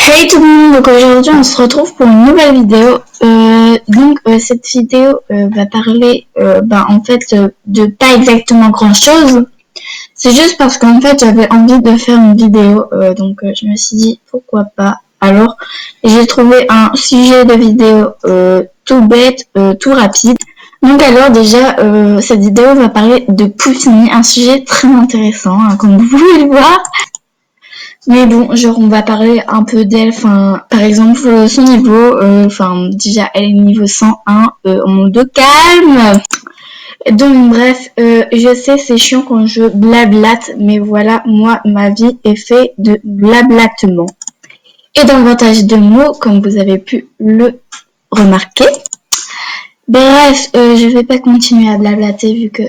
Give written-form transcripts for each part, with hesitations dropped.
Hey tout le monde, donc aujourd'hui on se retrouve pour une nouvelle vidéo. Cette vidéo va parler en fait de pas exactement grand chose. C'est juste parce qu'en fait j'avais envie de faire une vidéo, je me suis dit pourquoi pas. Alors j'ai trouvé un sujet de vidéo tout bête, tout rapide. Donc alors déjà cette vidéo va parler de Poupini, un sujet très intéressant hein, comme vous pouvez le voir. Mais bon, genre on va parler un peu d'elle, par exemple son niveau, déjà elle est niveau 101, on manque de calme. Donc bref, je sais c'est chiant quand je blablate, mais voilà, moi ma vie est faite de blablatement. Et davantage de mots, comme vous avez pu le remarquer. Bref, je vais pas continuer à blablater vu que...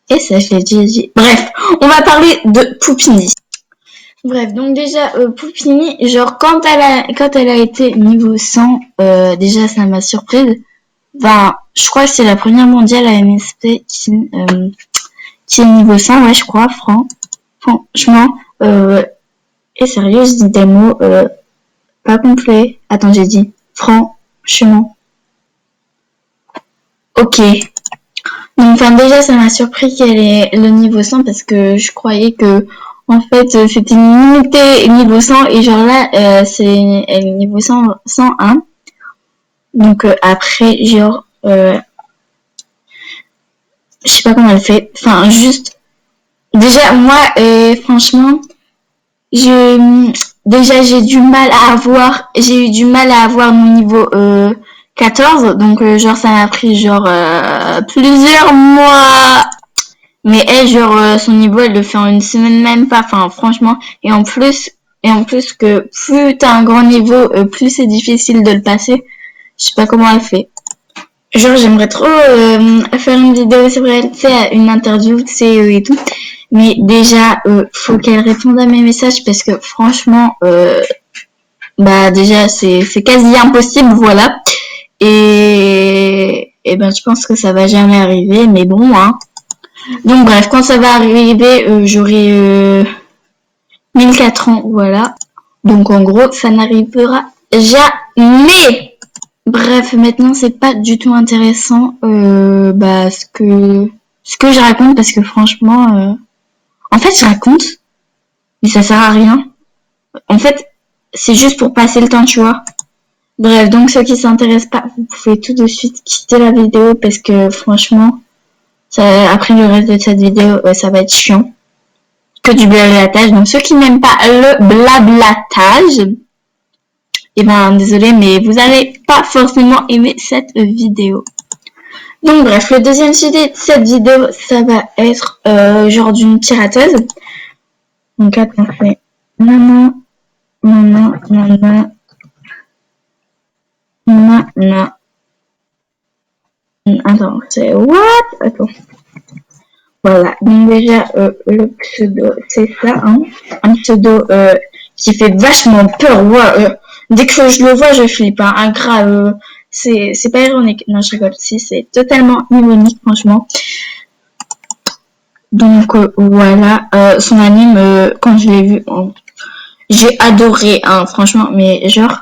Et ça je l'ai déjà dit. Bref, on va parler de Poupini. Bref, donc déjà, Poupini, genre, quand elle a été niveau 100, déjà, ça m'a surprise. Je crois que c'est la première mondiale à MSP qui est niveau 100, ouais, je crois, franchement, et sérieux, je dis des mots, pas complets. Attends, j'ai dit, franchement. Ok. Donc, déjà, ça m'a surpris qu'elle ait le niveau 100 parce que je croyais que, en fait, c'était une unité niveau 100 et genre là, elle est niveau 101. Donc après, genre, je sais pas comment elle fait. Enfin, juste, déjà, moi, franchement, j'ai eu du mal à avoir mon niveau 14. Donc, genre, ça m'a pris, genre, plusieurs mois. Mais elle, genre, son niveau, elle le fait en une semaine même pas. Enfin, franchement. Et en plus que plus t'as un grand niveau, plus c'est difficile de le passer. Je sais pas comment elle fait. Genre, j'aimerais trop faire une vidéo sur elle, tu sais, une interview, tu sais, et tout. Mais déjà, faut qu'elle réponde à mes messages parce que franchement, déjà, c'est quasi impossible, voilà. Et je pense que ça va jamais arriver, mais bon, hein. Donc bref, quand ça va arriver, j'aurai 1004 ans, voilà. Donc en gros, ça n'arrivera jamais. Bref, maintenant c'est pas du tout intéressant ce que je raconte parce que franchement, en fait je raconte, mais ça sert à rien. En fait, c'est juste pour passer le temps, tu vois. Bref, donc ceux qui s'intéressent pas, vous pouvez tout de suite quitter la vidéo parce que franchement, après le reste de cette vidéo, ça va être chiant. Que du blablatage. Donc ceux qui n'aiment pas le blablatage, désolé, mais vous allez pas forcément aimer cette vidéo. Donc bref, le deuxième sujet de cette vidéo, ça va être genre d'une pirateuse. Donc attends, c'est non. Attends, c'est what? Attends. Voilà, donc déjà le pseudo, c'est ça, hein. Un pseudo qui fait vachement peur. Dès que je le vois, je flippe. Hein. Un grave, c'est pas ironique. Non, je rigole. Si, c'est totalement ironique, franchement. Donc voilà, son anime, quand je l'ai vu, j'ai adoré, hein, franchement. Mais genre,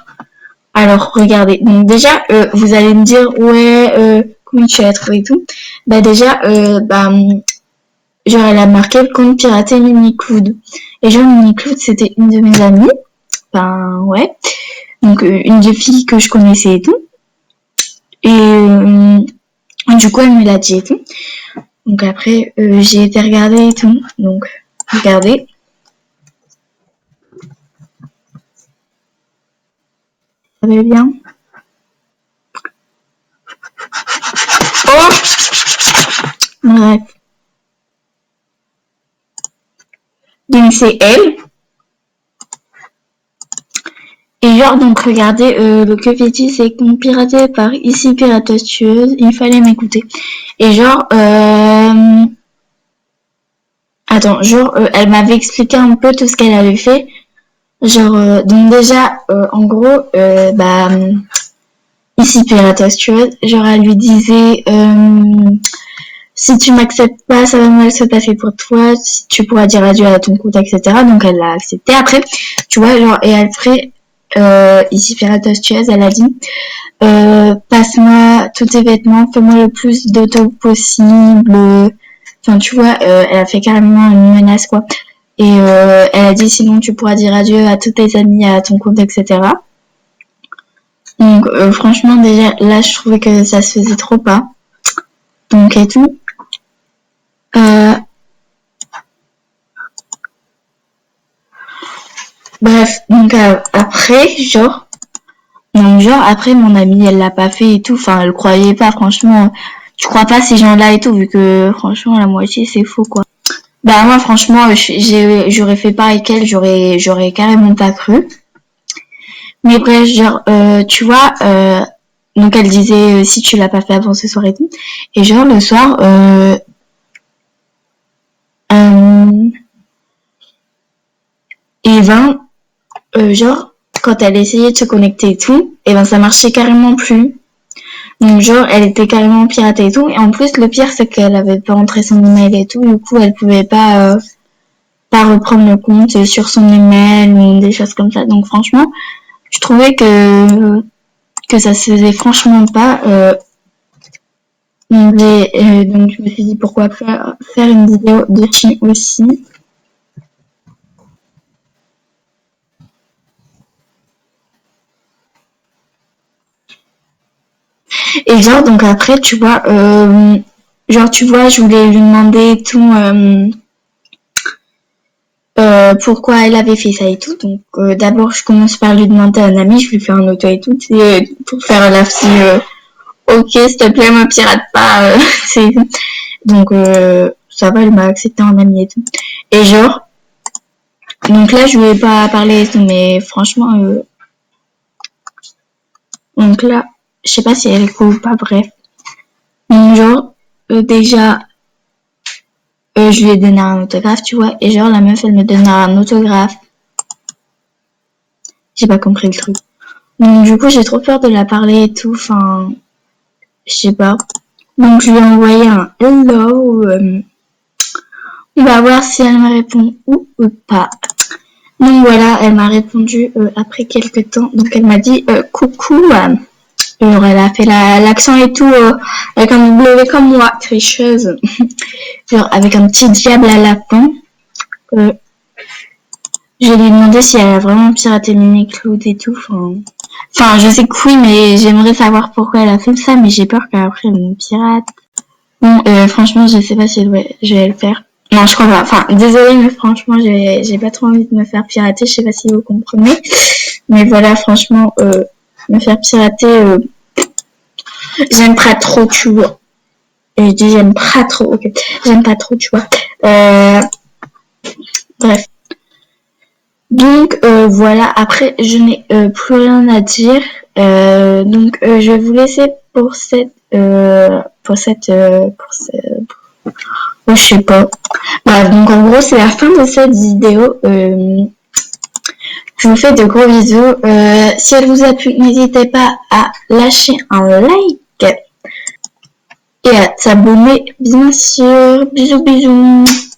alors regardez. Donc déjà, vous allez me dire ouais, comment tu as trouvé et tout. Déjà, genre elle a marqué le compte piraté Minicloud. Et genre Minicloud, c'était une de mes amies. Ouais. Donc une des filles que je connaissais et tout. Et du coup elle me l'a dit et tout. Donc après j'ai été regarder et tout. Donc regardez. Ça va bien. Oh. Bref. Donc c'est elle. Et genre, donc, regardez, le que fait-il, c'est qu'on piratait par ici, pirateuse tueuse, il fallait m'écouter. Et genre, attends, genre, elle m'avait expliqué un peu tout ce qu'elle avait fait. Genre, donc déjà, en gros, ici, pirateuse tueuse, genre, elle lui disait, si tu m'acceptes pas, ça va mal se passer pour toi, tu pourras dire adieu à ton compte, etc. Donc, elle l'a accepté après, tu vois, genre, et ici Piratos Tuez, elle a dit passe-moi tous tes vêtements, fais-moi le plus d'auto possible. Enfin, tu vois, elle a fait carrément une menace, quoi. Et elle a dit sinon tu pourras dire adieu à tous tes amis, à ton compte, etc. Donc franchement déjà là je trouvais que ça se faisait trop pas. Donc et tout. Bref, donc après après mon amie elle l'a pas fait et tout, enfin elle croyait pas, franchement tu crois pas ces gens là et tout vu que franchement la moitié c'est faux quoi. Bah moi franchement j'aurais fait pareil qu'elle, j'aurais carrément pas cru. Mais bref, genre tu vois donc elle disait si tu l'as pas fait avant ce soir et tout. Et genre le soir et ben genre quand elle essayait de se connecter et tout, et ben ça marchait carrément plus. Donc genre elle était carrément piratée et tout. Et en plus le pire c'est qu'elle avait pas rentré son email et tout, du coup elle pouvait pas reprendre le compte sur son email ou des choses comme ça. Donc franchement, je trouvais que ça se faisait franchement pas. Donc je me suis dit pourquoi faire une vidéo dessus aussi. Et genre donc après tu vois genre tu vois je voulais lui demander tout pourquoi elle avait fait ça et tout. Donc d'abord je commence par lui demander à un ami, je lui fais un auto et tout pour faire la psy ok s'il te plaît me pirate pas donc ça va, elle m'a accepté en ami et tout. Et genre donc là je lui ai pas parlé et tout, mais franchement donc là je sais pas si elle est cool ou pas, bref. Donc genre déjà je lui ai donné un autographe, tu vois, et genre la meuf elle me donne un autographe. J'ai pas compris le truc. Donc du coup j'ai trop peur de la parler et tout, enfin je sais pas. Donc je lui ai envoyé un hello. On va voir si elle me répond ou pas. Donc voilà, elle m'a répondu après quelques temps. Donc elle m'a dit coucou. Alors elle a fait l'accent et tout avec un W comme moi, tricheuse. Genre avec un petit diable à la fin. Je lui ai demandé si elle a vraiment piraté Mimicloud et tout. Enfin, je sais que oui, mais j'aimerais savoir pourquoi elle a fait ça, mais j'ai peur qu'après elle me pirate. Bon, franchement, je sais pas si je vais le faire. Non, je crois pas. Enfin, désolée, mais franchement, j'ai pas trop envie de me faire pirater. Je sais pas si vous comprenez. Mais voilà, franchement, me faire pirater, j'aime pas trop, tu vois. Et je dis j'aime pas trop, ok. J'aime pas trop, tu vois. Bref. Donc voilà, après je n'ai plus rien à dire. Donc je vais vous laisser pour cette je sais pas. Bref, donc en gros c'est la fin de cette vidéo. Je vous fais de gros bisous. Si elle vous a plu, n'hésitez pas à lâcher un like et à s'abonner bien sûr. Bisous bisous.